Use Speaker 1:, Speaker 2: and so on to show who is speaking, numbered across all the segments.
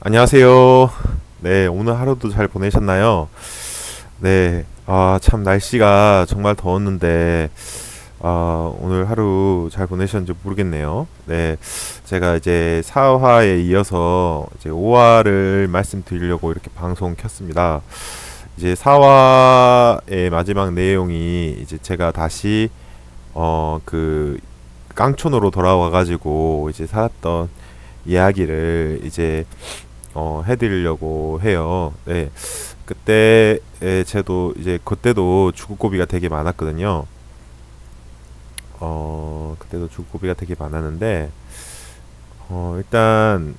Speaker 1: 안녕하세요. 네, 오늘 하루도 잘 보내셨나요? 네, 참 날씨가 정말 더웠는데, 오늘 하루 잘 보내셨는지 모르겠네요. 네, 제가 이제 4화에 이어서 이제 5화를 말씀드리려고 이렇게 방송 켰습니다. 이제 4화의 마지막 내용이 이제 제가 다시, 그, 깡촌으로 돌아와가지고 이제 살았던 이야기를 이제 해드리려고 해요. 네. 그때 저도 이제 그때도 죽음고비가 되게 많았거든요. 그때도 죽음고비가 되게 많았는데 일단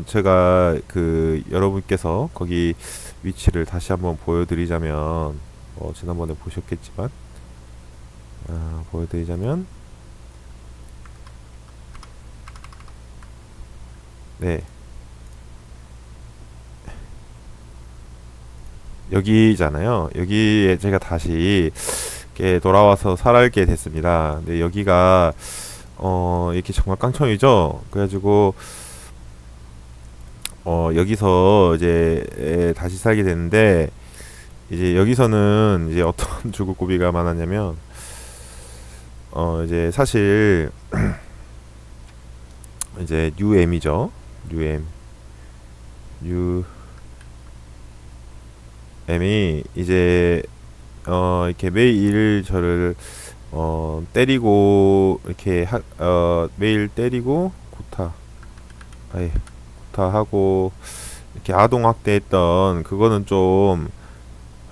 Speaker 1: 제가 그 여러분께서 거기 위치를 다시 한번 보여드리자면 지난번에 보셨겠지만 보여드리자면 네, 여기잖아요. 여기에 제가 다시 이렇게 돌아와서 살게 됐습니다. 근데 여기가 이렇게 정말 깡총이죠. 그래가지고 여기서 이제 다시 살게 됐는데 이제 여기서는 이제 어떤 죽을고비가 많았냐면 이제 사실 이제 뉴엠이죠. 뉴엠 뉴엠이 이제 이렇게 매일 저를 때리고 이렇게 매일 때리고 아예 구타하고 이렇게 아동 학대했던 그거는 좀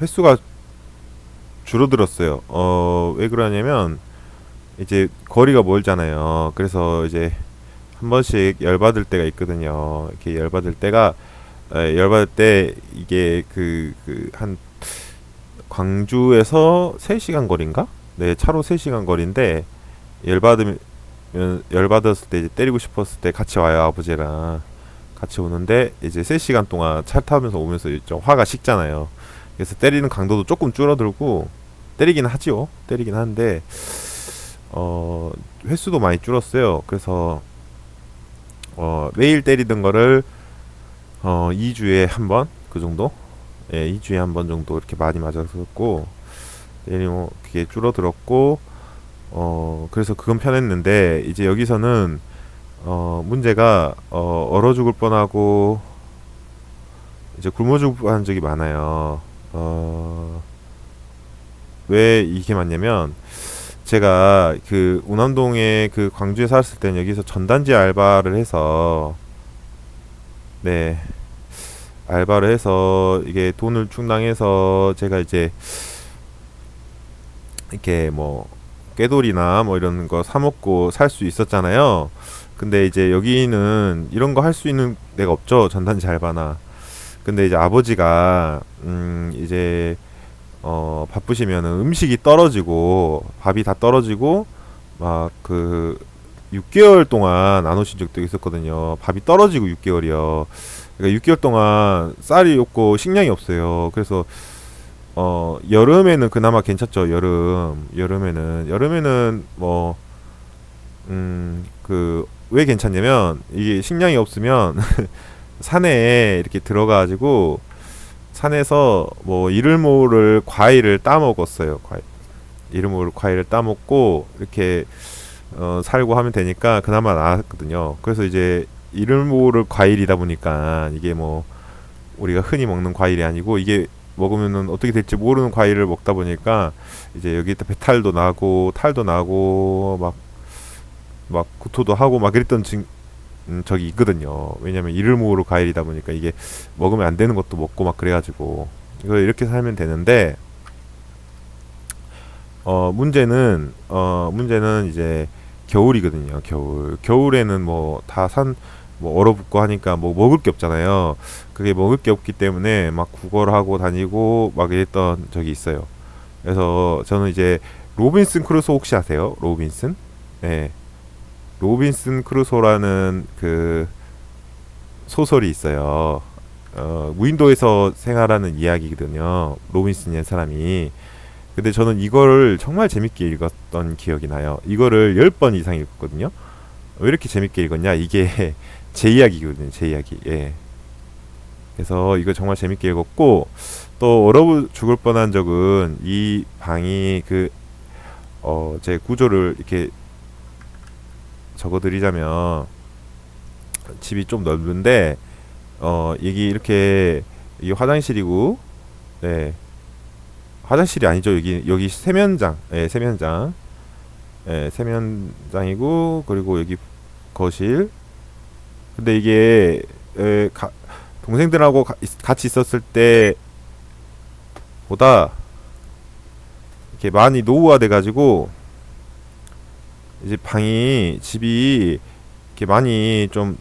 Speaker 1: 횟수가 줄어들었어요. 왜 그러냐면 이제 거리가 멀잖아요. 그래서 이제 한 번씩 열받을 때가 있거든요. 이렇게 열받을 때 이게 한 광주에서 3시간 거리인가? 네, 차로 3시간 거리인데 열받으면 열받았을 때 이제 때리고 싶었을 때 같이 와요. 아버지랑 같이 오는데 이제 3시간 동안 차 타면서 오면서 좀 화가 식잖아요. 그래서 때리는 강도도 조금 줄어들고 때리긴 하지요. 때리긴 하는데 횟수도 많이 줄었어요. 그래서 매일 때리던 거를 2주에 한 번 그 정도? 예, 2주에 한 번 정도 이렇게 많이 맞았었고 때리면 그게 줄어들었고 그래서 그건 편했는데 이제 여기서는 문제가 얼어 죽을 뻔하고 이제 굶어 죽을 뻔한 적이 많아요. 왜 이게 많냐면 제가 그 운암동에 그 광주에 살았을 때는 여기서 전단지 알바를 해서 네, 알바를 해서 이게 돈을 충당해서 제가 이제 이렇게 뭐 꾀돌이나 뭐 이런 거 사 먹고 살 수 있었잖아요. 근데 이제 여기는 이런 거 할 수 있는 데가 없죠. 전단지 알바나. 근데 이제 아버지가 이제 바쁘시면은 음식이 떨어지고 밥이 다 떨어지고 막 그 6개월 동안 안 오신 적도 있었거든요. 밥이 떨어지고 6개월이요. 그러니까 6개월 동안 쌀이 없고 식량이 없어요. 그래서 여름에는 그나마 괜찮죠. 여름에는 뭐 그 왜 괜찮냐면 이게 식량이 없으면 산에 이렇게 들어가가지고 산에서 뭐 이를 모를 과일을 따 먹었어요. 이를 모를 과일을 따 먹고 이렇게 살고 하면 되니까 그나마 나았거든요. 그래서 이제 이를 모를 과일이다 보니까 이게 뭐 우리가 흔히 먹는 과일이 아니고 이게 먹으면은 어떻게 될지 모르는 과일을 먹다 보니까 이제 여기다 배탈도 나고 탈도 나고 막 구토도 하고 막 이랬던 적이 있거든요. 왜냐면 이를 모으는 과일이다 보니까 이게 먹으면 안 되는 것도 먹고 막 그래가지고 이거 이렇게 살면 되는데 문제는 이제 겨울이거든요. 겨울에는 뭐 다 뭐 얼어붙고 하니까 뭐 먹을 게 없잖아요. 그게 먹을 게 없기 때문에 막 구걸을 하고 다니고 막 이랬던 적이 있어요. 그래서 저는 이제 로빈슨 크루소 혹시 아세요? 로빈슨? 네. 로빈슨 크루소라는 그 소설이 있어요. 무인도에서 생활하는 이야기거든요. 로빈슨이라는 사람이. 근데 저는 이거를 정말 재밌게 읽었던 기억이 나요. 이거를 10번 이상 읽었거든요. 왜 이렇게 재밌게 읽었냐? 이게 제 이야기거든요. 제 이야기. 예. 그래서 이거 정말 재밌게 읽었고, 또 얼어 죽을 뻔한 적은 이 방이 제 구조를 이렇게 적어드리자면, 집이 좀 넓은데 여기 이렇게 이 화장실이고, 네, 화장실이 아니죠. 여기 세면장, 예, 세면장, 예, 세면장이고, 그리고 여기 거실. 근데 이게 동생들하고 같이 있었을 때보다 이렇게 많이 노후화돼 가지고 이제 집이 이렇게 많이 좀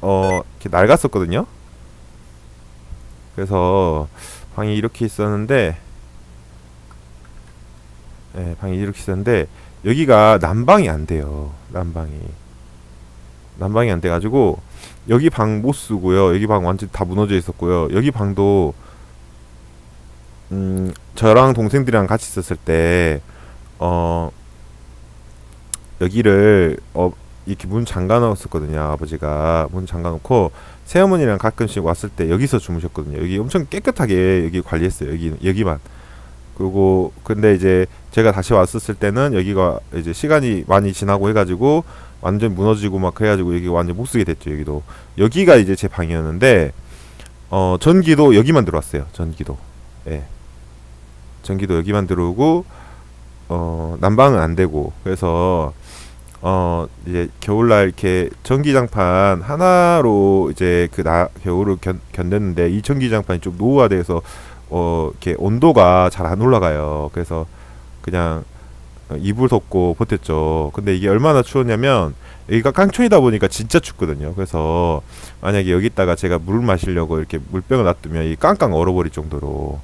Speaker 1: 이렇게 낡았었거든요. 그래서 방이 이렇게 있었는데, 예, 방이 이렇게 있었는데 여기가 난방이 안 돼요. 난방이 안 돼가지고 여기 방 못 쓰고요. 여기 방 완전 다 무너져 있었고요. 여기 방도 저랑 동생들이랑 같이 있었을 때 여기를 이렇게 문 잠가 놓았었거든요. 아버지가 문 잠가 놓고 새어머니랑 가끔씩 왔을 때 여기서 주무셨거든요. 여기 엄청 깨끗하게 여기 관리했어요. 여기만. 그리고 근데 이제 제가 다시 왔었을 때는 여기가 이제 시간이 많이 지나고 해가지고 완전 무너지고 막 그래가지고 여기 완전 못 쓰게 됐죠. 여기가 이제 제 방이었는데 전기도 여기만 들어왔어요. 전기도, 예, 전기도 여기만 들어오고 난방은 안 되고. 그래서 이제 겨울날 이렇게 전기장판 하나로 이제 겨울을 견뎠는데, 이 전기장판이 좀 노후화돼서 이렇게 온도가 잘 안 올라가요. 그래서 그냥 이불 덮고 버텼죠. 근데 이게 얼마나 추웠냐면, 여기가 깡촌이다 보니까 진짜 춥거든요. 그래서 만약에 여기다가 제가 물 마시려고 이렇게 물병을 놔두면 이 깡깡 얼어버릴 정도로.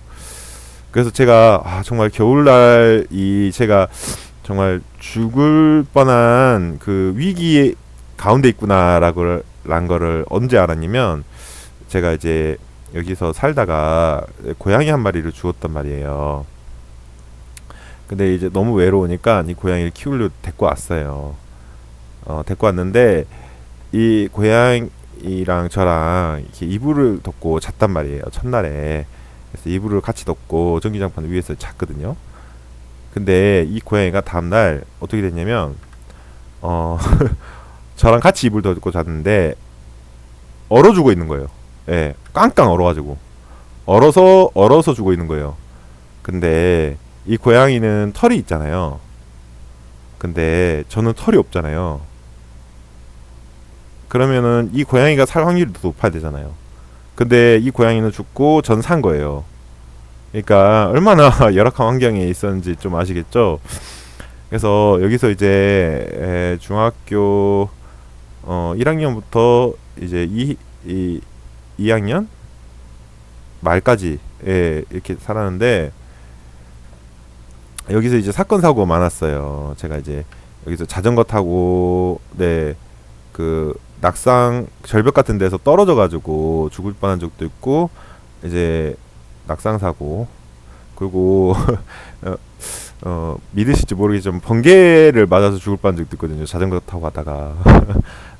Speaker 1: 그래서 제가 정말 겨울날 제가 정말 죽을 뻔한 그 위기 가운데 있구나라고 란 거를 언제 알았냐면, 제가 이제 여기서 살다가 고양이 한 마리를 주웠단 말이에요. 근데 이제 너무 외로우니까 이 고양이를 키우려 데리고 왔어요. 데리고 왔는데 이 고양이랑 저랑 이렇게 이불을 덮고 잤단 말이에요. 첫날에. 그래서 이불을 같이 덮고 전기장판 위에서 잤거든요. 근데 이 고양이가 다음날 어떻게 됐냐면 저랑 같이 이불 덮고 잤는데 얼어 죽어 있는 거예요. 예, 깡깡 얼어가지고 얼어서 죽어 있는 거예요. 근데 이 고양이는 털이 있잖아요. 근데 저는 털이 없잖아요. 그러면은 이 고양이가 살 확률이 더 높아야 되잖아요. 근데 이 고양이는 죽고 전 산 거예요. 그러니까 얼마나 열악한 환경에 있었는지 좀 아시겠죠? 그래서 여기서 이제 중학교 1학년부터 이제 2학년 말까지 이렇게 살았는데, 여기서 이제 사건 사고가 많았어요. 제가 이제 여기서 자전거 타고 낙상 절벽 같은 데서 떨어져 가지고 죽을 뻔한 적도 있고, 이제 낙상 사고, 그리고 믿으실지 모르겠지만 번개를 맞아서 죽을 뻔한 적도 있거든요. 자전거 타고 가다가.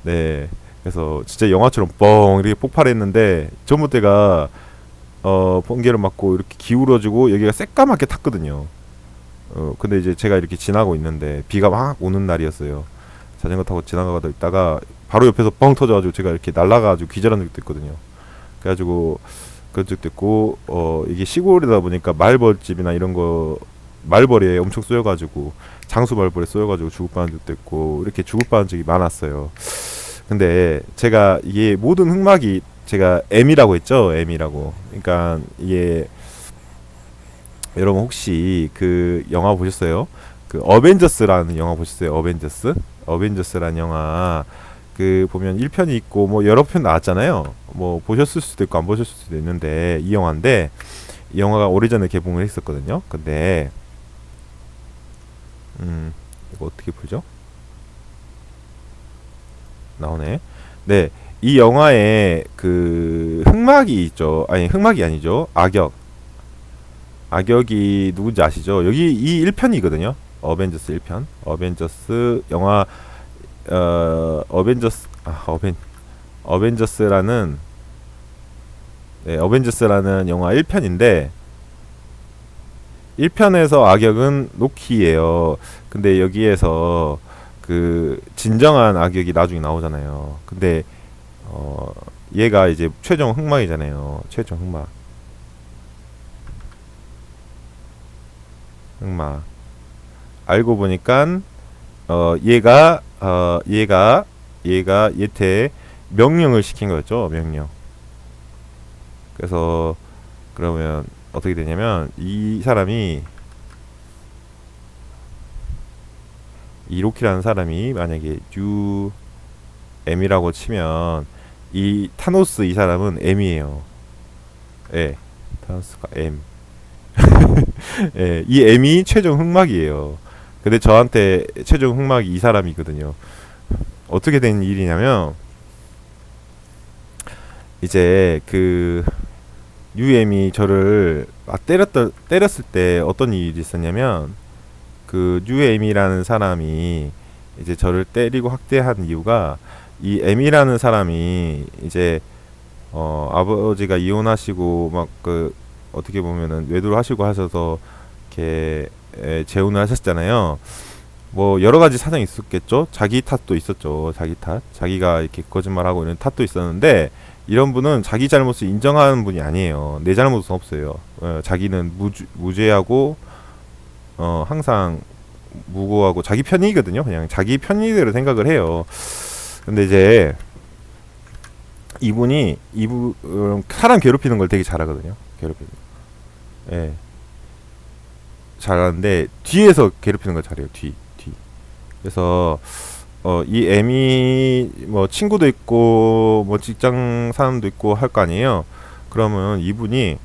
Speaker 1: 네. 그래서 진짜 영화처럼 뻥 이렇게 폭발했는데, 전봇대가 번개를 맞고 이렇게 기울어지고 여기가 새까맣게 탔거든요. 근데 이제 제가 이렇게 지나고 있는데 비가 막 오는 날이었어요. 자전거 타고 지나가다 있다가 바로 옆에서 뻥 터져가지고 제가 이렇게 날아가가지고 기절한 적도 있거든요. 그래가지고 그런 적도 있고, 이게 시골이다 보니까 말벌집이나 이런 거 말벌에 엄청 쏘여가지고, 장수 말벌에 쏘여가지고 죽을 뻔한 적도 있고, 이렇게 죽을 뻔한 적이 많았어요. 근데 제가 이게 모든 흑막이, 제가 M이라고 했죠. M이라고. 그러니까 이게, 여러분 혹시 그 영화 보셨어요? 그 어벤져스라는 영화 보셨어요? 어벤져스라는 영화, 보면 1편이 있고 뭐 여러 편 나왔잖아요. 뭐 보셨을 수도 있고 안 보셨을 수도 있는데, 이 영화인데, 이 영화가 오래전에 개봉을 했었거든요. 근데 이거 어떻게 풀죠? 나오네. 네, 이 영화에 그 흑막이 있죠. 아니, 흑막이 아니죠. 악역이 누군지 아시죠? 여기 이 1편이거든요. 어벤져스 1편. 어벤져스 영화, 어벤져스라는 네, 어벤져스라는 영화 1편인데 1편에서 악역은 로키예요. 근데 여기에서 그 진정한 악역이 나중에 나오잖아요. 근데 얘가 이제 최종 흑막이잖아요. 최종 흑막. 알고 보니까 얘가 얘한테 명령을 시킨 거였죠. 명령. 그래서 그러면 어떻게 되냐면 이 사람이 이 로키라는 사람이 만약에 M이라고 치면 이 타노스 이 사람은 M이에요. 예, 타노스가 M. 예, 이 M이 최종 흑막이에요. 근데 저한테 최종 흑막이 이 사람이거든요. 어떻게 된 일이냐면 이제 그 UM이 저를 막 때렸을 때 어떤 일이 있었냐면 그 UM이라는 사람이 이제 저를 때리고 학대한 이유가 이 M이라는 사람이 이제 아버지가 이혼하시고 막 그 어떻게 보면은 외도를 하시고 하셔서 이렇게 재혼을 하셨잖아요. 뭐 여러 가지 사정이 있었겠죠. 자기 탓도 있었죠. 자기 탓. 자기가 이렇게 거짓말하고 이런 탓도 있었는데 이런 분은 자기 잘못을 인정하는 분이 아니에요. 내 잘못은 없어요. 자기는 무죄하고 항상 무고하고 자기 편이거든요. 그냥 자기 편의대로 생각을 해요. 근데 이제 이분이 사람 괴롭히는 걸 되게 잘하거든요. 괴롭히는 거. 예. 잘하는데 뒤에서 괴롭히는 걸 잘해요. 뒤. 그래서 이 M이 뭐 친구도 있고 뭐 직장 사람도 있고 할 거 아니에요. 그러면 이분이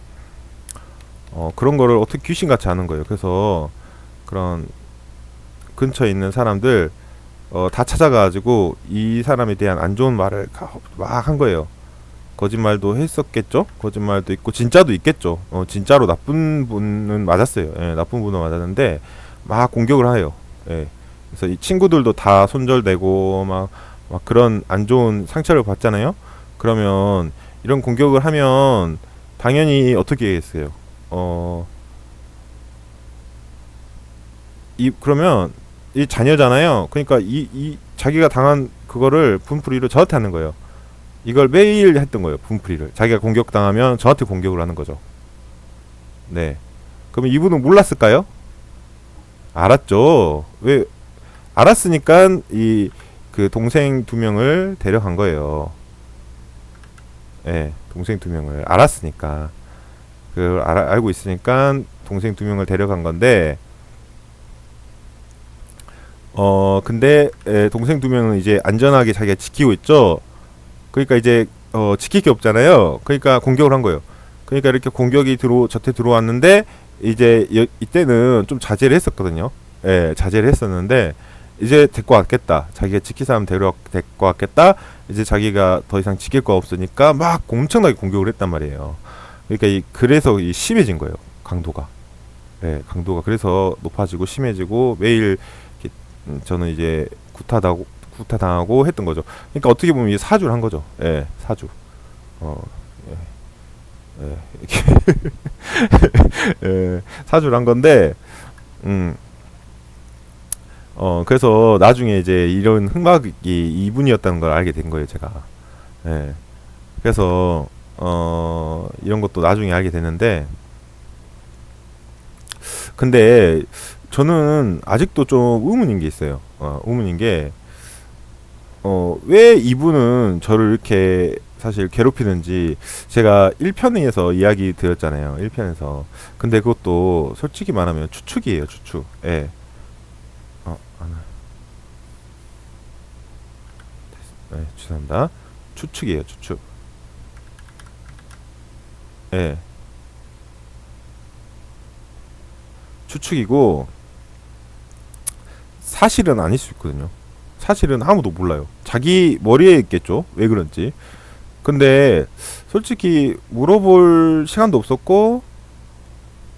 Speaker 1: 그런 거를 어떻게 귀신같이 하는 거예요. 그래서 그런 근처에 있는 사람들 다 찾아가지고 이 사람에 대한 안 좋은 말을 막 한 거예요. 거짓말도 했었겠죠. 거짓말도 있고 진짜도 있겠죠. 진짜로 나쁜 분은 맞았어요. 예, 나쁜 분은 맞았는데 막 공격을 해요. 예. 그래서 이 친구들도 다 손절되고 막 그런 안 좋은 상처를 받잖아요. 그러면 이런 공격을 하면 당연히 어떻게 했어요? 그러면 이 자녀잖아요. 그러니까 이 자기가 당한 그거를 분풀이를 저한테 하는 거예요. 이걸 매일 했던 거예요. 분풀이를. 자기가 공격당하면 저한테 공격을 하는 거죠. 네. 그러면 이분은 몰랐을까요? 알았죠. 왜 알았으니까 이 그 동생 2명을 데려간 거예요. 예, 동생 2명을 알았으니까 그걸 알고 있으니까 동생 2명을 데려간 건데 근데 동생 2명은 이제 안전하게 자기가 지키고 있죠. 그러니까 이제 지킬 게 없잖아요. 그러니까 공격을 한 거예요. 그러니까 이렇게 공격이 저한테 들어왔는데 이제 이때는 좀 자제를 했었거든요. 예, 자제를 했었는데 이제 데리고 왔겠다. 자기가 지킬 사람 데리고 왔겠다. 이제 자기가 더 이상 지킬 거 없으니까 막 엄청나게 공격을 했단 말이에요. 그러니까 그래서 심해진 거예요. 강도가. 예, 강도가 그래서 높아지고 심해지고 매일 저는 이제 구타당하고 했던 거죠. 그러니까 어떻게 보면 이게 사주를 한 거죠. 예, 사주. 이렇게 예, 사주를 한 건데, 그래서 나중에 이제 이런 흑막이 이분이었다는 걸 알게 된 거예요, 제가. 예. 그래서 이런 것도 나중에 알게 됐는데, 근데 저는 아직도 좀 의문인 게 있어요. 의문인 게, 왜 이분은 저를 이렇게 사실 괴롭히는지 제가 1편에서 이야기 드렸잖아요. 1편에서. 근데 그것도 솔직히 말하면 추측이에요, 추측. 예. 네, 죄송합니다. 추측이에요, 추측. 예. 추측이고, 사실은 아닐 수 있거든요. 사실은 아무도 몰라요. 자기 머리에 있겠죠. 왜 그런지. 근데 솔직히 물어볼 시간도 없었고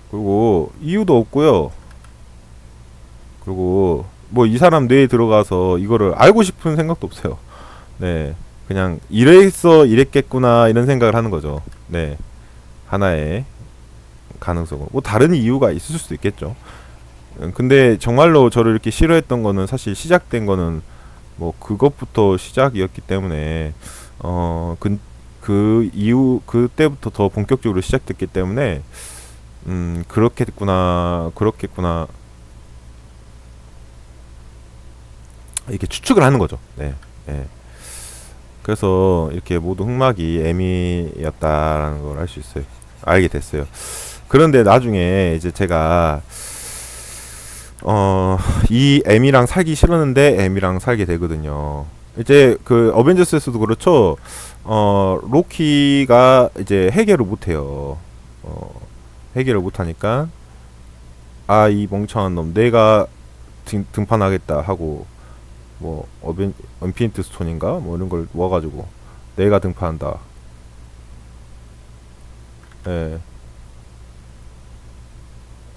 Speaker 1: 그리고 이유도 없고요. 그리고 뭐 이 사람 뇌에 들어가서 이거를 알고 싶은 생각도 없어요. 네. 그냥 이랬겠구나 이런 생각을 하는 거죠. 네, 하나의 가능성은 뭐 다른 이유가 있을 수도 있겠죠. 근데 정말로 저를 이렇게 싫어했던 거는 사실 시작된 거는 뭐 그것부터 시작이었기 때문에 그 이후 그때부터 더 본격적으로 시작됐기 때문에 그렇겠구나 그렇겠구나 이렇게 추측을 하는 거죠. 네, 네. 그래서 이렇게 모두 흑막이 M이었다라는 걸 알 수 있어요. 알게 됐어요. 그런데 나중에 이제 제가 이 M이랑 살기 싫었는데 M이랑 살게 되거든요. 이제 그 어벤져스에서도 그렇죠. 로키가 이제 해결을 못해요. 해결을 못하니까 아 이 멍청한 놈 내가 등판하겠다 하고 뭐 인피니트 스톤인가 뭐 이런 걸 모아가지고 내가 등판한다. 예.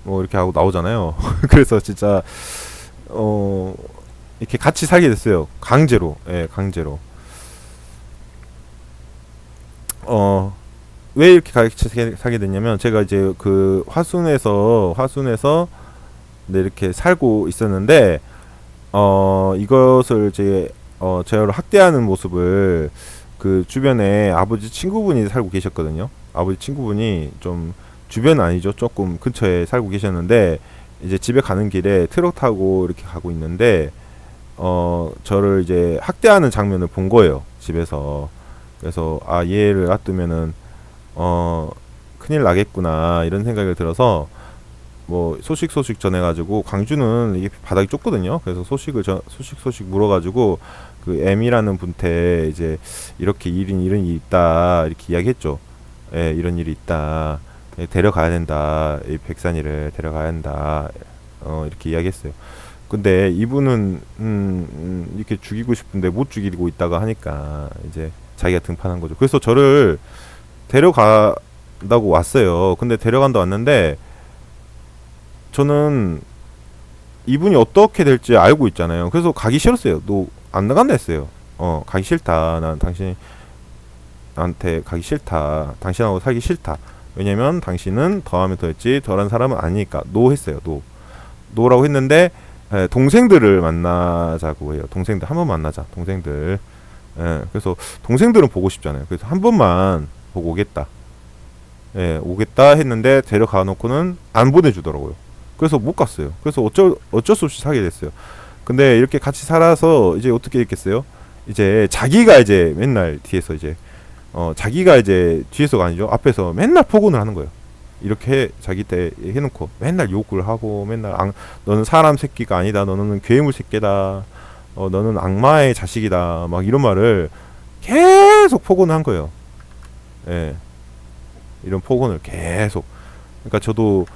Speaker 1: 뭐 이렇게 하고 나오잖아요. 그래서 진짜 어 이렇게 같이 살게 됐어요. 강제로. 예, 강제로. 왜 이렇게 같이 살게 됐냐면 제가 이제 그 화순에서 네, 이렇게 살고 있었는데 이것을 이제 저를 학대하는 모습을 그 주변에 아버지 친구분이 살고 계셨거든요. 아버지 친구분이 좀 주변 아니죠. 조금 근처에 살고 계셨는데 이제 집에 가는 길에 트럭 타고 이렇게 가고 있는데 저를 이제 학대하는 장면을 본 거예요. 집에서. 그래서 아 얘를 놔두면은 큰일 나겠구나 이런 생각이 들어서 뭐 소식 전해가지고 광주는 이게 바닥이 좁거든요. 그래서 소식 물어가지고 그 M이라는 분한테 이제 이렇게 이런 일이 있다 이렇게 이야기했죠. 예, 이런 일이 있다. 예, 데려가야 된다. 이 백산이를 데려가야 한다. 이렇게 이야기했어요. 근데 이분은 이렇게 죽이고 싶은데 못 죽이고 있다가 하니까 이제 자기가 등판한 거죠. 그래서 저를 데려간다고 왔어요. 근데 데려간다 왔는데 저는 이분이 어떻게 될지 알고 있잖아요. 그래서 가기 싫었어요. 너 안 나간다 했어요. 가기 싫다. 난 당신한테 가기 싫다. 당신하고 살기 싫다. 왜냐면 당신은 더하면 더했지 덜한 사람은 아니니까 노 했어요. 노라고 했는데 동생들을 만나자고 해요. 동생들 한번 만나자. 동생들. 그래서 동생들은 보고 싶잖아요. 그래서 한 번만 보고 오겠다. 오겠다 했는데 데려가 놓고는 안 보내주더라고요. 그래서 못 갔어요. 그래서 어쩔 수 없이 사게 됐어요. 근데 이렇게 같이 살아서 이제 어떻게 했겠어요? 이제 자기가 이제 맨날 뒤에서 이제 자기가 이제 뒤에서가 아니죠. 앞에서 맨날 폭언을 하는 거예요. 이렇게 자기 때 해놓고 맨날 욕을 하고 맨날 너는 사람 새끼가 아니다. 너는 괴물 새끼다. 너는 악마의 자식이다. 막 이런 말을 계속 폭언을 한 거예요. 예. 이런 폭언을 계속. 그러니까 저도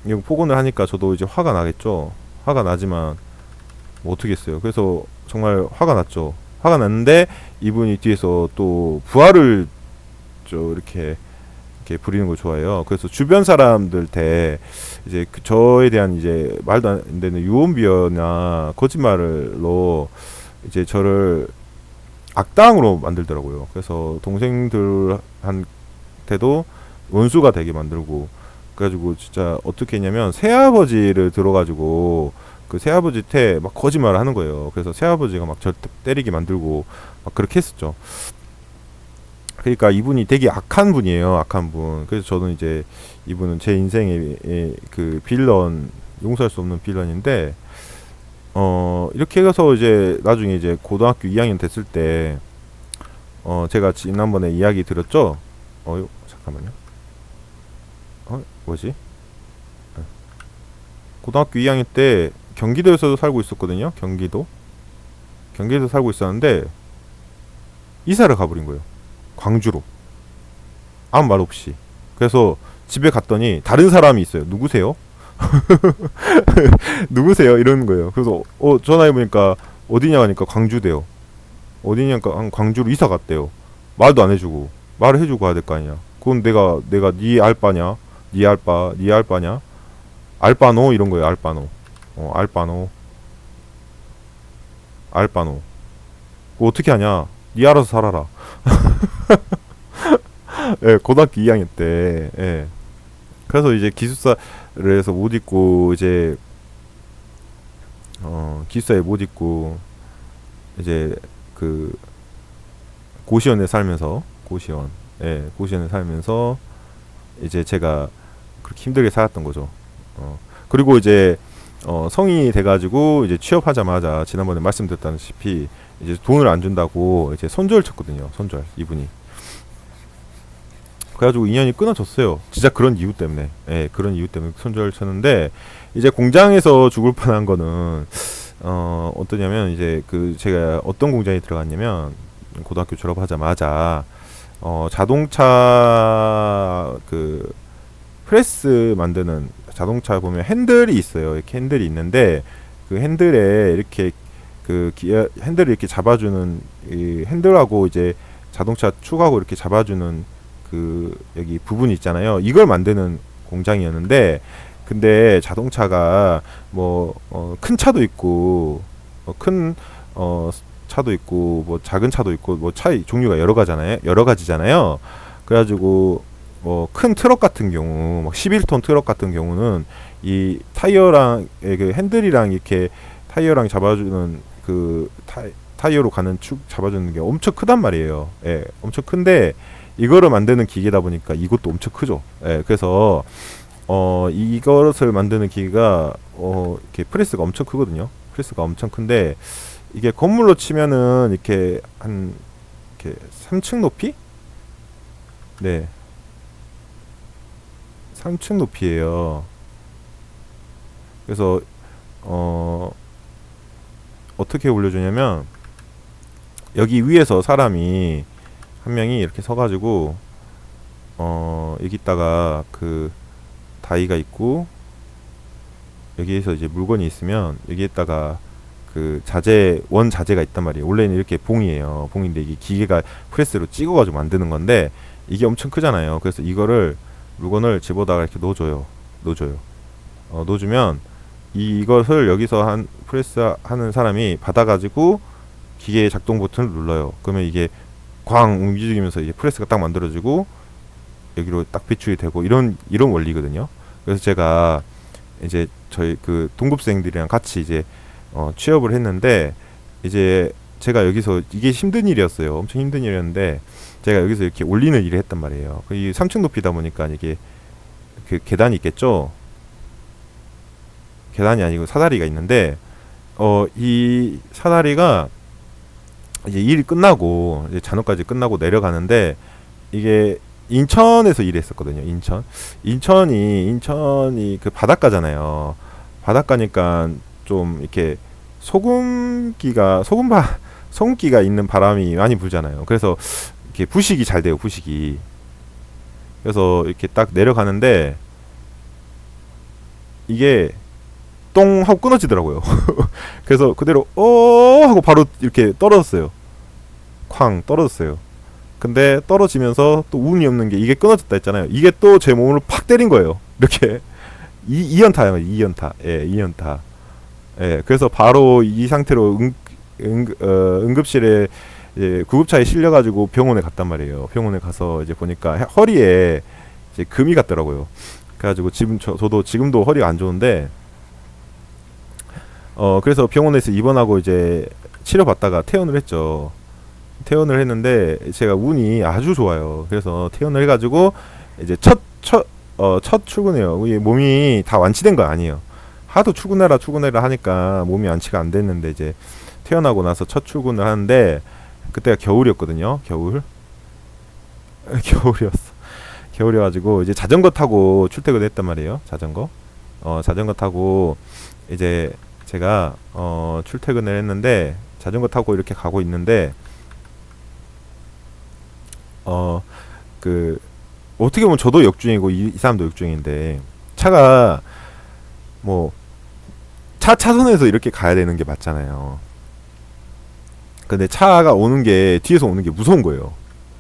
Speaker 1: 이거 폭언을 하니까 저도 이제 화가 나겠죠. 화가 나지만 뭐 어떻겠어요. 그래서 정말 화가 났죠. 화가 났는데 이분이 뒤에서 또 부하를 이렇게 부리는 걸 좋아해요. 그래서 주변 사람들한테 이제 저에 대한 이제 말도 안 되는 유언비어나 거짓말로 이제 저를 악당으로 만들더라고요. 그래서 동생들한테도 원수가 되게 만들고 그래가지고 진짜 어떻게 했냐면 새아버지를 들어가지고 그 새아버지한테 막 거짓말을 하는 거예요. 그래서 새아버지가 막 절 때리게 만들고 막 그렇게 했었죠. 그러니까 이분이 되게 악한 분이에요. 악한 분. 그래서 저는 이제 이분은 제 인생의 그 빌런, 용서할 수 없는 빌런인데 이렇게 해서 이제 나중에 이제 고등학교 2학년 됐을 때 제가 지난번에 이야기 드렸죠. 잠깐만요. 뭐지? 고등학교 2학년 때 경기도에서 살고 있었거든요. 경기도 살고 있었는데 이사를 가버린 거예요. 광주로. 아무 말 없이. 그래서 집에 갔더니 다른 사람이 있어요. 누구세요? 누구세요? 이러는 거예요. 그래서 전화해보니까 어디냐 하니까 광주대요. 어디냐니까 광주로 이사 갔대요. 말도 안 해주고. 말을 해주고 가야 될 거 아니야. 그건 내가 네 알바냐? 네 알바냐? 알바노 이런 거예요. 알바노. 알바노. 그거 어떻게 하냐? 네 알아서 살아라. 예, 고등학교 2학년 때. 예. 그래서 이제 기숙사를 해서 못 입고 이제 기숙사에 못 입고 이제 그 고시원에 살면서 고시원, 예, 고시원에 살면서 이제 제가 그렇게 힘들게 살았던 거죠. 그리고 이제 성인이 돼가지고 이제 취업하자마자 지난번에 말씀드렸다시피 이제 돈을 안 준다고 이제 손절 쳤거든요. 손절 이분이. 그래가지고 인연이 끊어졌어요. 진짜 그런 이유 때문에. 예, 그런 이유 때문에 손절 쳤는데 이제 공장에서 죽을 뻔한 거는 어떠냐면 이제 그 제가 어떤 공장에 들어갔냐면 고등학교 졸업하자마자 자동차 그 프레스 만드는 자동차 보면 핸들이 있어요. 이렇게 핸들이 있는데 그 핸들에 이렇게 그 기어 핸들을 이렇게 잡아주는 이 핸들하고 이제 자동차 축하고 이렇게 잡아주는 그 여기 부분이 있잖아요. 이걸 만드는 공장이었는데 근데 자동차가 뭐 큰 차도 있고 큰 차도 있고 뭐 작은 차도 있고 뭐 차 종류가 여러 가지잖아요. 그래가지고 뭐 큰 트럭 같은 경우 막 11톤 트럭 같은 경우는 이 타이어랑 그 핸들이랑 이렇게 타이어랑 잡아주는 그 타이어로 가는 축 잡아주는 게 엄청 크단 말이에요. 예, 엄청 큰데 이거를 만드는 기계다 보니까 이것도 엄청 크죠. 예, 그래서 이것을 만드는 기계가 이렇게 프레스가 엄청 크거든요. 프레스가 엄청 큰데 이게 건물로 치면은 이렇게 한 이렇게 3층 높이? 네, 3층 높이에요. 그래서 어떻게 올려주냐면 여기 위에서 사람이 한 명이 이렇게 서가지고 여기다가 그 다이가 있고 여기에서 이제 물건이 있으면 여기에다가 그 원자재가 있단 말이에요. 원래는 이렇게 봉이에요. 봉인데 이게 기계가 프레스로 찍어가지고 만드는 건데 이게 엄청 크잖아요. 그래서 이거를 물건을 집어다가 이렇게 넣어줘요. 넣어주면 이것을 여기서 한 프레스 하는 사람이 받아가지고 기계의 작동 버튼을 눌러요. 그러면 이게 광 움직이면서 이제 프레스가 딱 만들어지고 여기로 딱 배출이 되고 이런 원리거든요. 그래서 제가 이제 저희 그 동급생들이랑 같이 이제 취업을 했는데 이제 제가 여기서 이게 힘든 일이었어요. 엄청 힘든 일이었는데 제가 여기서 이렇게 올리는 일을 했단 말이에요. 이 3층 높이다 보니까 이게 그 계단이 있겠죠. 계단이 아니고 사다리가 있는데 이 사다리가 이제 일이 끝나고 이제 잔업까지 끝나고 내려가는데 이게 인천에서 일했었거든요. 인천이 그 바닷가잖아요. 바닷가니까 좀 이렇게 소금기가 있는 바람이 많이 불잖아요. 그래서 이렇게 부식이 잘 돼요. 부식이. 그래서 이렇게 딱 내려가는데 이게 똥 하고 끊어지더라고요. 그래서 그대로 하고 바로 이렇게 떨어졌어요. 쾅 떨어졌어요. 근데 떨어지면서 또 운이 없는 게 이게 끊어졌다 했잖아요. 이게 또 제 몸을 팍 때린 거예요. 이렇게 2연타예요. 2연타. 예, 2연타. 예, 그래서 바로 이 상태로 응급실에 이제 구급차에 실려가지고 병원에 갔단 말이에요. 병원에 가서 이제 보니까 허리에 이제 금이 갔더라고요. 그래가지고 지금 저도 지금도 허리가 안 좋은데 그래서 병원에서 입원하고 이제 치료받다가 퇴원을 했죠. 퇴원을 했는데 제가 운이 아주 좋아요. 그래서 퇴원을 해가지고 이제 첫 출근해요. 이게 몸이 다 완치된 건 아니에요. 하도 출근해라 하니까 몸이 완치가 안 됐는데 이제 퇴원하고 나서 첫 출근을 하는데 그때가 겨울이었거든요. 겨울이어가지고 이제 자전거 타고 출퇴근을 했단 말이에요. 자전거 타고 이제 제가 출퇴근을 했는데 자전거 타고 이렇게 가고 있는데 그 어떻게 보면 저도 역주행이고 이 사람도 역주행인데 차가 뭐 차선에서 이렇게 가야 되는 게 맞잖아요. 근데 차가 뒤에서 오는 게 무서운 거예요.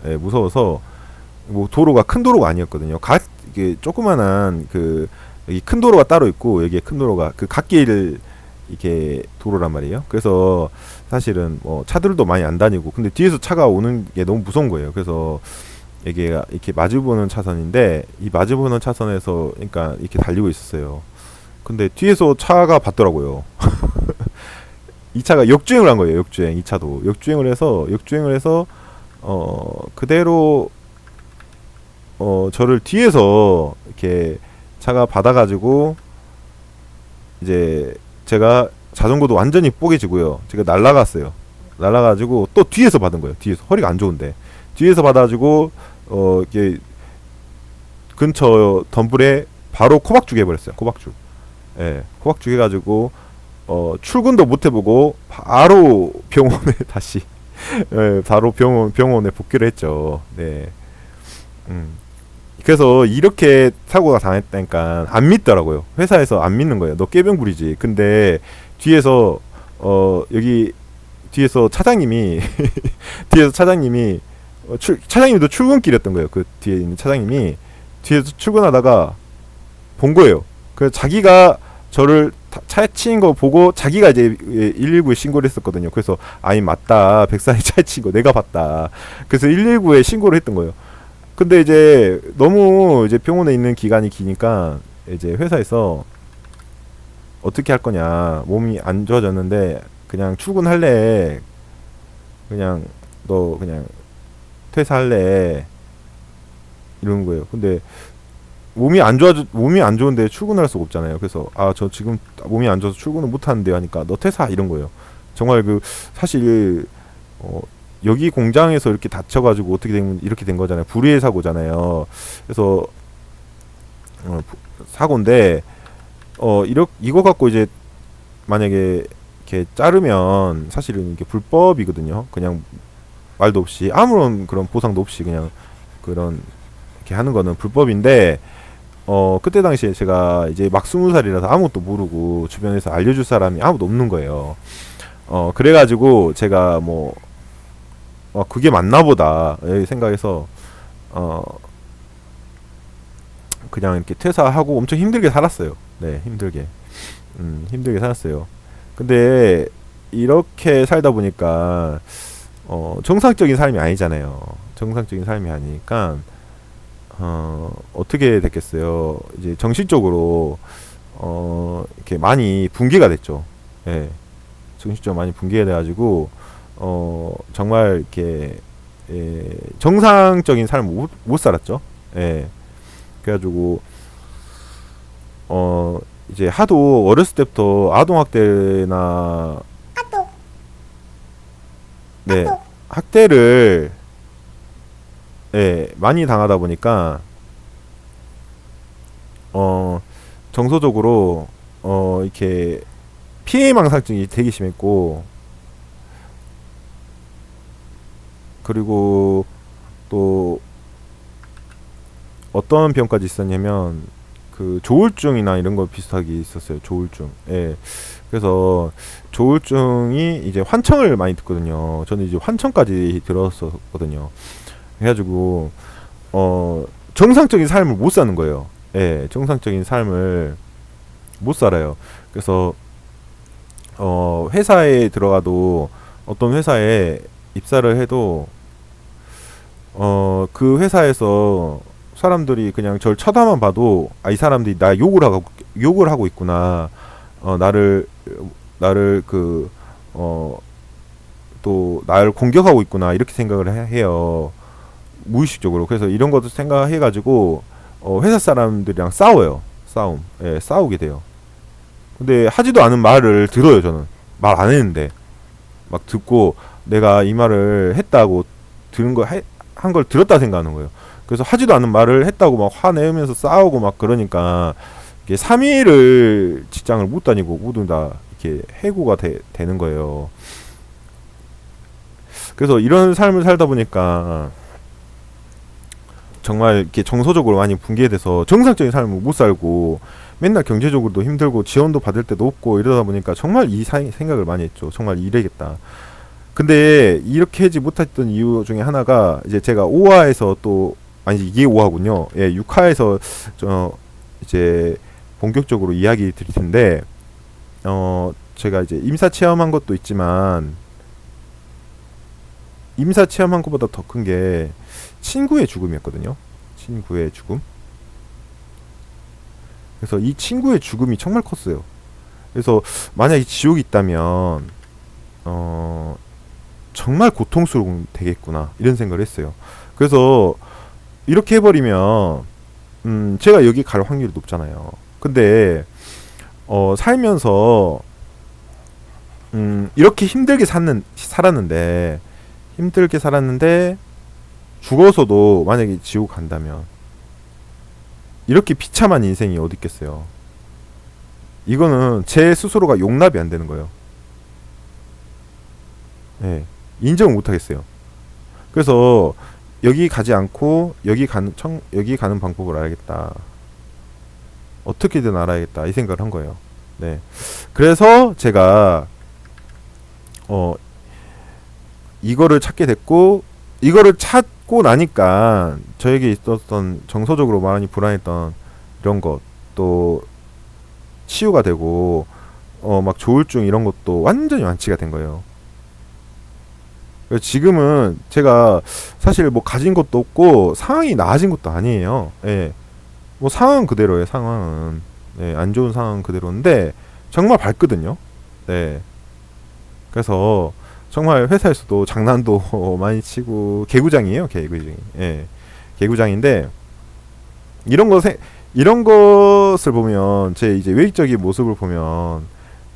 Speaker 1: 예, 무서워서 뭐 도로가 큰 도로가 아니었거든요. 이게 조그만한 그 여기 큰 도로가 따로 있고 여기에 큰 도로가 그 갓길 이게 도로란 말이에요. 그래서 사실은 뭐 차들도 많이 안 다니고 근데 뒤에서 차가 오는 게 너무 무서운 거예요. 그래서 이게 이렇게 마주보는 차선인데 이 마주보는 차선에서 그러니까 이렇게 달리고 있었어요. 근데 뒤에서 차가 봤더라고요. 이 차가 역주행을 한 거예요. 역주행. 이 차도 역주행을 해서 그대로 저를 뒤에서 이렇게 차가 받아가지고 이제 제가 자전거도 완전히 뽀개지고요. 제가 날라갔어요. 날라가지고 또 뒤에서 받은 거예요. 뒤에서 허리가 안 좋은데 뒤에서 받아가지고 이렇게 근처 덤불에 바로 코박죽 해버렸어요. 코박죽. 예, 코박죽 해가지고 출근도 못 해보고 바로 병원에 다시 예, 바로 병원에 복귀를 했죠. 네. 그래서 이렇게 사고가 당했다니까 안 믿더라고요. 회사에서 안 믿는 거예요. 너 깨병 부리지. 근데 뒤에서 여기 뒤에서 차장님이 뒤에서 차장님이 차장님도 출근길이었던 거예요. 그 뒤에 있는 차장님이 뒤에서 출근하다가 본 거예요. 그래서 자기가 저를 차에 치인 거 보고 자기가 이제 119에 신고를 했었거든요. 그래서 아니 맞다. 백산이 차에 치인 거 내가 봤다. 그래서 119에 신고를 했던 거예요. 근데 이제 너무 이제 병원에 있는 기간이 기니까 이제 회사에서 어떻게 할 거냐. 몸이 안 좋아졌는데 그냥 출근할래. 그냥 너 그냥 퇴사할래. 이러는 거예요. 근데 몸이 안 좋은데 출근할 수가 없잖아요. 그래서 저 지금 몸이 안 좋아서 출근을 못 하는데 하니까 너 퇴사 이런 거예요. 정말 사실 여기 공장에서 이렇게 다쳐가지고 어떻게 된 이렇게 된 거잖아요. 불의의 사고잖아요. 그래서 사고인데 이거 갖고 이제 만약에 이렇게 자르면 사실은 이게 불법이거든요. 그냥 말도 없이 아무런 그런 보상도 없이 그냥 그런 이렇게 하는 거는 불법인데 그때 당시에 제가 이제 막 20살이라서 아무것도 모르고 주변에서 알려줄 사람이 아무도 없는 거예요. 그래가지고 제가 그게 맞나 보다 생각해서 그냥 이렇게 퇴사하고 엄청 힘들게 살았어요. 네, 힘들게 살았어요. 근데 이렇게 살다 보니까 정상적인 삶이 아니잖아요. 정상적인 삶이 아니니까 어떻게 됐겠어요. 이제 정신적으로 이렇게 많이 붕괴가 됐죠. 예. 정신적으로 많이 붕괴가 돼가지고 정말 이렇게 정상적인 삶을 못 살았죠. 예. 그래가지고 이제 하도 어렸을 때부터 아동학대나 네, 학대를 많이 당하다 보니까 정서적으로 이렇게 피해망상증이 되게 심했고, 그리고 또 어떤 병까지 있었냐면 그 조울증이나 이런 거 비슷하게 있었어요. 조울증. 예. 그래서 조울증이 이제 환청을 많이 듣거든요. 저는 이제 환청까지 들었었거든요. 그래가지고 정상적인 삶을 못 사는 거예요. 예, 정상적인 삶을 못 살아요. 그래서 회사에 들어가도 어떤 회사에 입사를 해도 그 회사에서 사람들이 그냥 절 쳐다만 봐도 이 사람들이 나 욕을 하고 있구나. 나를 또 나를 공격하고 있구나 이렇게 생각을 해요. 무의식적으로. 그래서 이런 것도 생각해가지고 회사 사람들이랑 싸워요. 싸우게 돼요. 근데 하지도 않은 말을 들어요. 저는 말 안 했는데 막 듣고 내가 이 말을 했다고 한 걸 들었다 생각하는 거예요. 그래서 하지도 않은 말을 했다고 막 화내면서 싸우고 막 그러니까 이게 3일을 직장을 못 다니고 모두 다 이렇게 해고가 되는 거예요. 그래서 이런 삶을 살다 보니까 정말 이렇게 정서적으로 많이 붕괴돼서 정상적인 삶을 못 살고 맨날 경제적으로도 힘들고 지원도 받을 때도 없고 이러다 보니까 정말 생각을 많이 했죠. 정말 이래겠다. 근데 이렇게 하지 못했던 이유 중에 하나가 이제 제가 5화에서 또 아니 이게 5화군요. 예, 6화에서 이제 본격적으로 이야기 드릴 텐데 제가 이제 임사 체험한 것도 있지만 임사 체험한 것보다 더 큰 게 친구의 죽음이었거든요. 친구의 죽음. 그래서 이 친구의 죽음이 정말 컸어요. 그래서 만약에 지옥이 있다면 정말 고통스러운 되겠구나 이런 생각을 했어요. 그래서 이렇게 해버리면 제가 여기 갈 확률이 높잖아요. 근데 살면서 이렇게 힘들게 살았는데 죽어서도 만약에 지옥 간다면 이렇게 비참한 인생이 어디 있겠어요. 이거는 제 스스로가 용납이 안 되는 거예요. 예, 인정을 못 하겠어요. 그래서 여기 가지 않고 여기 가는 방법을 알아야겠다. 어떻게든 알아야겠다 이 생각을 한 거예요. 네. 그래서 제가 이거를 찾게 됐고, 이거를 찾고 나니까 저에게 있었던 정서적으로 많이 불안했던 이런 것도 치유가 되고 막 조울증 이런 것도 완전히 완치가 된 거예요. 그래서 지금은 제가 사실 뭐 가진 것도 없고 상황이 나아진 것도 아니에요. 예. 뭐 상황은 그대로예요. 상황은 안 좋은 상황은 그대로인데 정말 밝거든요. 네. 그래서 정말 회사에서도 장난도 많이 치고 개구장이에요. 개구장이. 예. 개구장인데 이런 것을 보면 제 이제 외적인 모습을 보면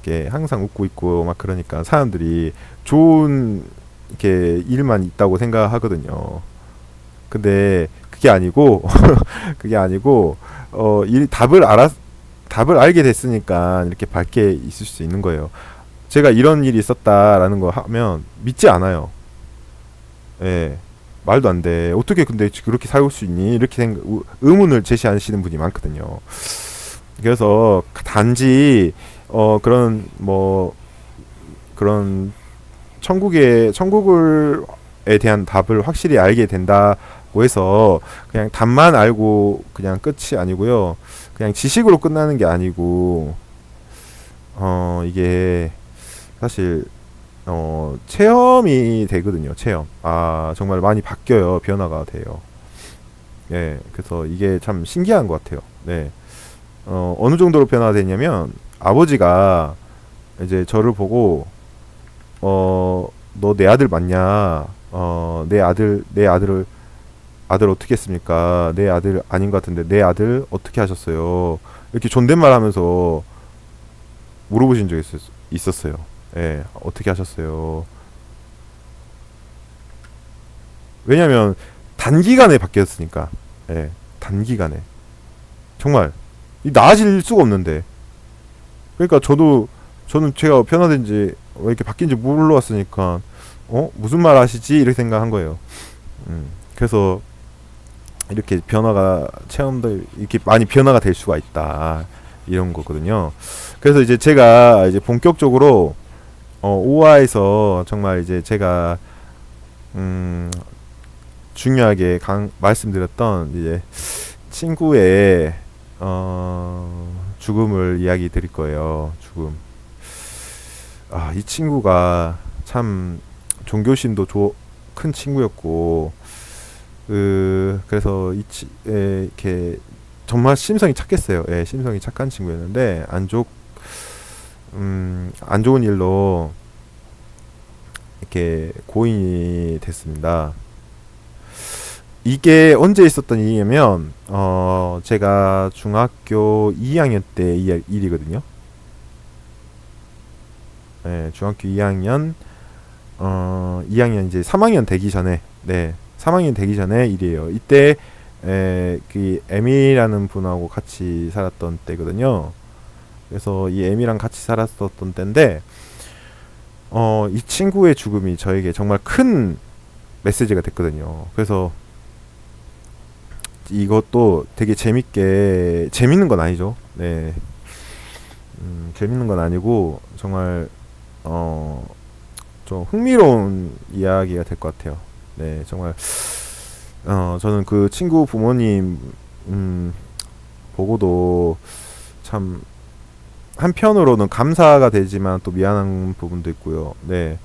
Speaker 1: 이렇게 항상 웃고 있고 막 그러니까 사람들이 좋은 이렇게 일만 있다고 생각하거든요. 근데 그게 아니고 그게 아니고 답을 알게 됐으니까 이렇게 밝게 있을 수 있는 거예요. 제가 이런 일이 있었다라는 거 하면 믿지 않아요. 예. 말도 안 돼. 어떻게 근데 그렇게 살고 수 있니? 이렇게 의문을 제시하시는 분이 많거든요. 그래서 단지 그런 뭐 그런 천국에 대한 답을 확실히 알게 된다고 해서 그냥 답만 알고 그냥 끝이 아니고요. 그냥 지식으로 끝나는 게 아니고 이게 사실 체험이 되거든요. 체험. 아, 정말 많이 바뀌어요. 변화가 돼요. 예. 그래서 이게 참 신기한 것 같아요. 네. 어느 정도로 변화가 되냐면 아버지가 이제 저를 보고 너 내 아들 맞냐? 아들 어떻게 했습니까? 내 아들 아닌 것 같은데 내 아들 어떻게 하셨어요? 이렇게 존댓말 하면서 물어보신 적이 있었어요. 예, 어떻게 하셨어요? 왜냐면 단기간에 바뀌었으니까. 예, 단기간에. 정말 나아질 수가 없는데. 그러니까 저는 제가 변화된지 왜 이렇게 바뀐지 몰랐으니까 무슨 말 하시지? 이렇게 생각한 거예요. 그래서 이렇게 체험도 이렇게 많이 변화가 될 수가 있다. 이런 거거든요. 그래서 이제 제가 이제 본격적으로 오화에서 정말 이제 제가 중요하게 말씀드렸던 이제 친구의 죽음을 이야기 드릴 거예요. 죽음. 아, 이 친구가 참 종교심도 큰 친구였고 그래서 이렇게 정말 심성이 착했어요. 예, 심성이 착한 친구였는데 안 좋은 일로 이렇게 고인이 됐습니다. 이게 언제 있었던 일이냐면 제가 중학교 2학년 때 일이거든요. 네, 중학교 2학년 2학년 이제 3학년 되기 전에 3학년 되기 전에 일이에요. 이때 그 에미라는 분하고 같이 살았던 때거든요. 그래서 이 에미랑 같이 살았었던 때인데 이 친구의 죽음이 저에게 정말 큰 메시지가 됐거든요. 그래서 이것도 되게 재밌는 건 아니죠. 네. 재밌는 건 아니고 정말 좀 흥미로운 이야기가 될 것 같아요. 네, 정말 저는 그 친구 부모님 보고도 참 한편으로는 감사가 되지만 또 미안한 부분도 있고요. 네,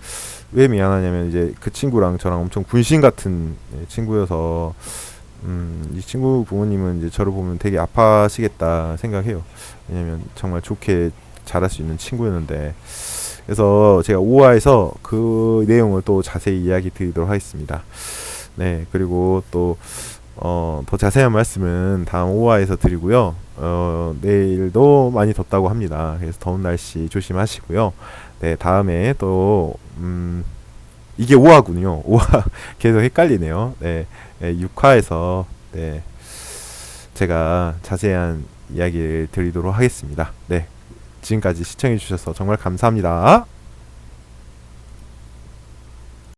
Speaker 1: 왜 미안하냐면 이제 그 친구랑 저랑 엄청 군신 같은 친구여서 이 친구 부모님은 이제 저를 보면 되게 아파하시겠다 생각해요. 왜냐면 정말 좋게 잘할 수 있는 친구였는데. 그래서 제가 5화에서 그 내용을 또 자세히 이야기 드리도록 하겠습니다. 네, 그리고 또 더 자세한 말씀은 다음 5화에서 드리고요. 내일도 많이 덥다고 합니다. 그래서 더운 날씨 조심하시고요. 네, 다음에 또 이게 5화군요. 5화 계속 헷갈리네요. 네, 6화에서 네, 제가 자세한 이야기를 드리도록 하겠습니다. 네, 지금까지 시청해 주셔서 정말 감사합니다.